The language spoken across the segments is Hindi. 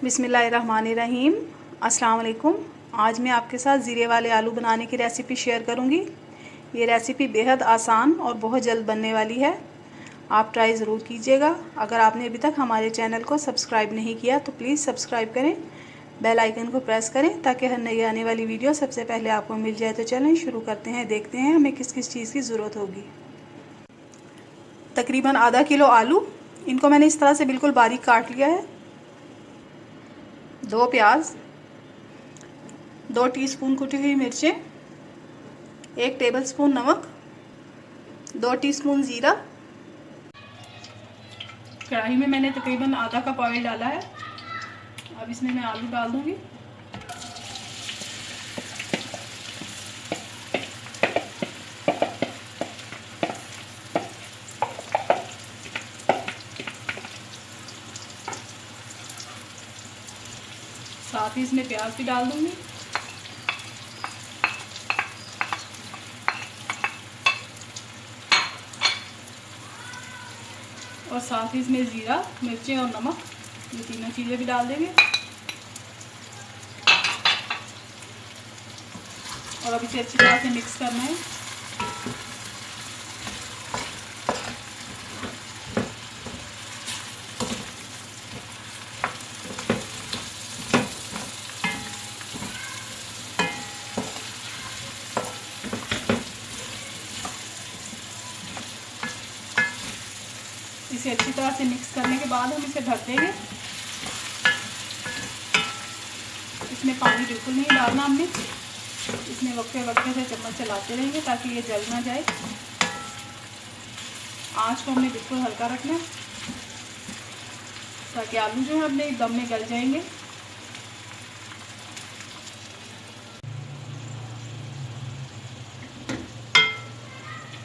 बिस्मिल्लाहिर्रहमानिर्रहीम। अस्सलाम वालेकुम। आज मैं आपके साथ ज़ीरे वाले आलू बनाने की रेसिपी शेयर करूंगी। ये रेसिपी बेहद आसान और बहुत जल्द बनने वाली है। आप ट्राई ज़रूर कीजिएगा। अगर आपने अभी तक हमारे चैनल को सब्सक्राइब नहीं किया तो प्लीज़ सब्सक्राइब करें, बेल आइकन को प्रेस करें ताकि हर नई आने वाली वीडियो सबसे पहले आपको मिल जाए। तो चलें शुरू करते हैं। देखते हैं हमें किस किस चीज़ की ज़रूरत होगी। तकरीबन आधा किलो आलू, इनको मैंने इस तरह से बिल्कुल बारीक काट लिया है। 2 प्याज, 2 टीस्पून कुटी हुई मिर्चें, 1 टेबलस्पून नमक, 2 टीस्पून ज़ीरा। कढ़ाई में मैंने तकरीबन आधा कप ऑयल डाला है। अब इसमें मैं आलू डाल दूंगी। साथ ही इसमें प्याज भी डाल दूंगी। और साथ ही इसमें ज़ीरा, मिर्चें और नमक, ये तीनों चीज़ें भी डाल देंगे। और अब इसे अच्छी तरह से मिक्स करना है। इसे अच्छी तरह से मिक्स करने के बाद हम इसे ढक देंगे। इसमें पानी बिल्कुल नहीं डालना हमने। इसमें वक्फे वक्फे से चम्मच चलाते रहेंगे ताकि ये जल ना जाए। आंच को हमने बिल्कुल हल्का रखना है ताकि आलू जो है अपने दम में गल जाएंगे।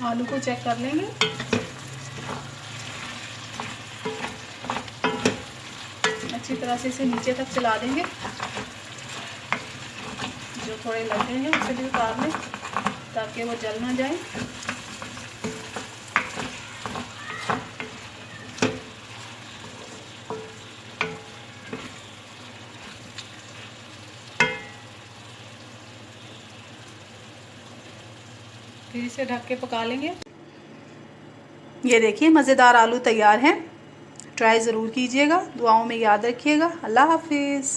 आलू को चेक कर लेंगे। अच्छी तरह से इसे नीचे तक चला देंगे। जो थोड़े लगे हैं उसे भी उतार लें ताकि वो जल ना जाए। फिर इसे ढक के पका लेंगे। ये देखिए मज़ेदार आलू तैयार हैं। ट्राई ज़रूर कीजिएगा। दुआओं में याद रखिएगा। अल्लाह हाफिज़।